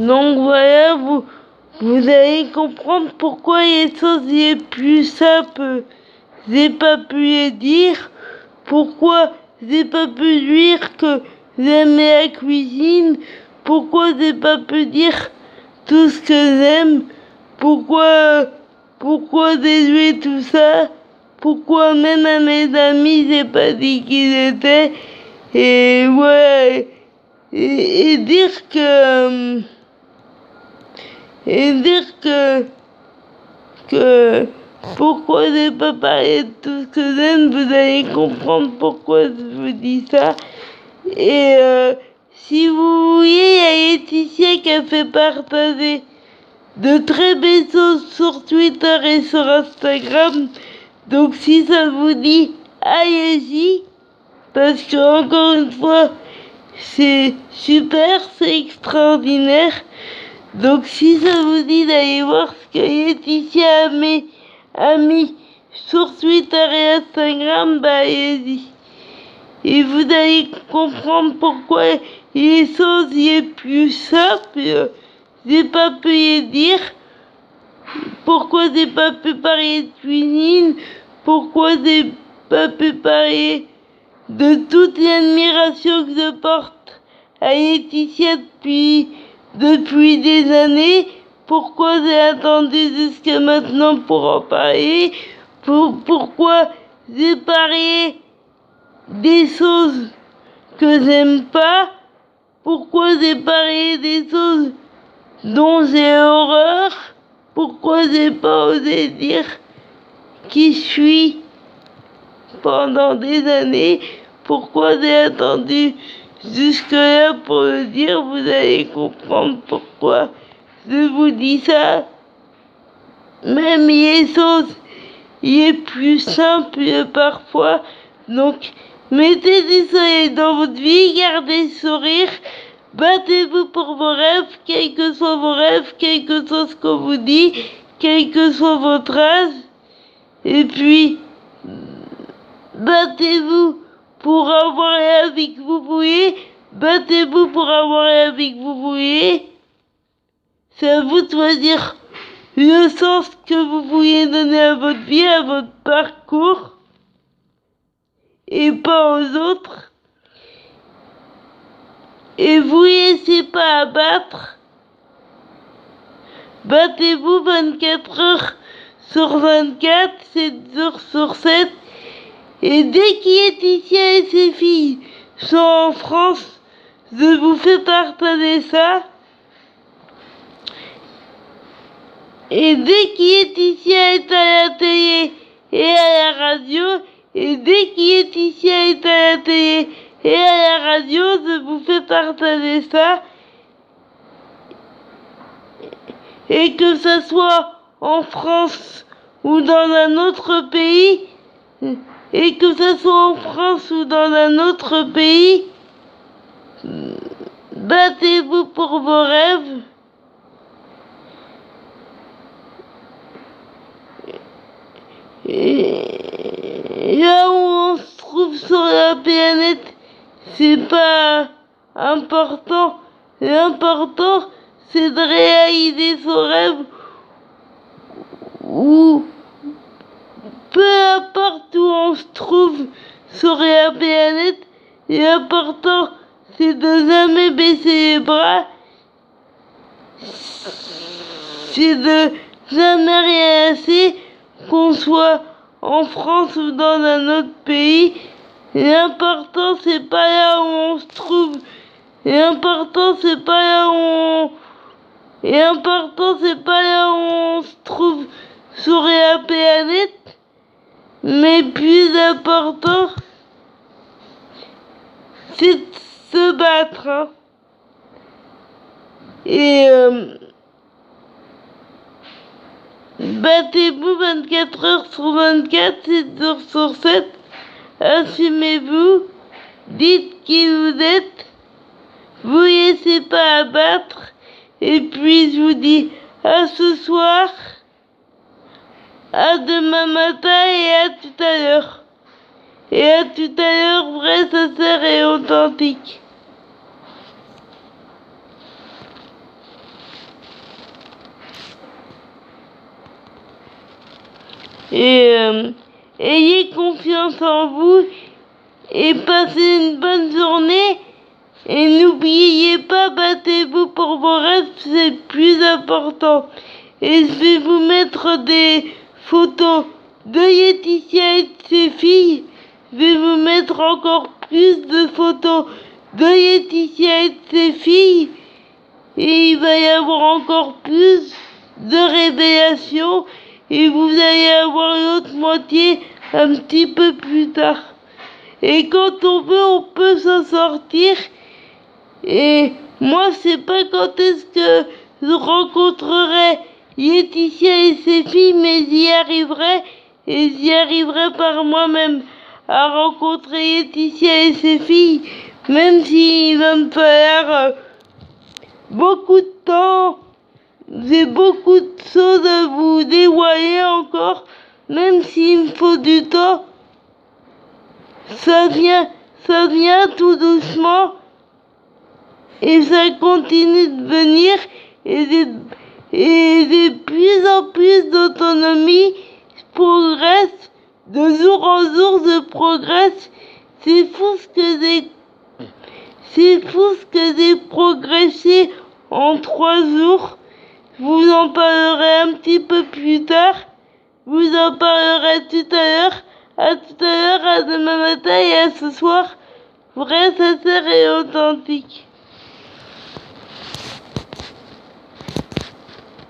Donc voilà, vous allez comprendre pourquoi les choses les plus simples, j'ai pas pu les dire, pourquoi j'ai pas pu dire que j'aimais la cuisine, pourquoi j'ai pas pu dire tout ce que j'aime, pourquoi j'ai joué tout ça, pourquoi même à mes amis j'ai pas dit qui j'étais, et ouais, et dire que pourquoi j'ai pas parlé de tout ce que j'aime, vous allez comprendre pourquoi je vous dis ça. Et si vous voyez, il y a Laetitia qui a fait partager de très belles choses sur Twitter et sur Instagram. Donc si ça vous dit, allez-y, parce que encore une fois, c'est super, c'est extraordinaire. Donc si ça vous dit d'aller voir ce que Laetitia a mis sur Twitter et Instagram, bah allez-y. Et vous allez comprendre pourquoi les choses les plus simples, j'ai pas pu les dire, pourquoi j'ai pas pu parler de cuisine, pourquoi j'ai pas pu parler de toute l'admiration que je porte à Laetitia depuis des années, pourquoi j'ai attendu jusqu'à maintenant pour en parler, pourquoi j'ai parlé des choses que j'aime pas, pourquoi j'ai parlé des choses dont j'ai horreur, pourquoi j'ai pas osé dire qui je suis pendant des années, pourquoi j'ai attendu jusque-là pour le dire, vous allez comprendre pourquoi je vous dis ça. Même les choses les plus simples parfois. Donc, mettez du soleil dans votre vie, gardez le sourire, battez-vous pour vos rêves, quels que soient vos rêves, quel que soit ce qu'on vous dit, quel que soit votre âge. Et puis, battez-vous pour avoir la vie que vous voulez, battez-vous pour avoir la vie que vous voulez. C'est à vous de choisir le sens que vous voulez donner à votre vie, à votre parcours, et pas aux autres. Et vous laissez pas abattre. Battez-vous 24 heures sur 24, 7 jours sur 7. Et dès qu'Laetitia et ses filles sont en France, je vous fais partager ça. Et dès qu'Laetitia est à la télé et à la radio, et dès qu'Laetitia est à la télé et à la radio, je vous fais partager ça. Et que ce soit en France ou dans un autre pays, et que ce soit en France ou dans un autre pays, battez-vous pour vos rêves. Et là où on se trouve sur la planète, c'est pas important. L'important, c'est de réaliser son rêve, ou peu importe où on se trouve sur la planète. L'important, c'est de jamais baisser les bras, c'est de jamais rien lâcher, qu'on soit en France ou dans un autre pays. L'important, c'est pas là où on se trouve. L'important, c'est pas là où on... L'important, c'est pas là où on se trouve sur la planète. Mais plus important, c'est de se battre. Hein. Et battez-vous 24 heures sur 24, 7 jours sur 7. Assumez-vous, dites qui vous êtes, vous laissez pas abattre. Et puis je vous dis à ce soir, à demain matin et à tout à l'heure. Et à tout à l'heure, vrai, sincère et authentique. Et ayez confiance en vous et passez une bonne journée. Et n'oubliez pas, battez-vous pour vos rêves, c'est le plus important. Et je vais vous mettre des photos de Laetitia et de ses filles. Je vais vous mettre encore plus de photos de Laetitia et de ses filles. Et il va y avoir encore plus de révélations. Et vous allez avoir l'autre moitié un petit peu plus tard. Et quand on veut, on peut s'en sortir. Et moi, je sais pas quand est-ce que je rencontrerai Laetitia et ses filles, mais j'y arriverai. Et j'y arriverai par moi-même à rencontrer Laetitia et ses filles, même s'il va me falloir beaucoup de temps. J'ai beaucoup de choses à vous dévoiler encore, même s'il me faut du temps. Ça vient tout doucement. Et ça continue de venir, et de plus en plus d'autonomie. Je progresse, de jour en jour je progresse. C'est fou ce que j'ai progressé en 3 jours. Je vous en parlerai un petit peu plus tard. Je vous en parlerai tout à l'heure. À tout à l'heure, à demain matin et à ce soir. Vrai, sincère et authentique.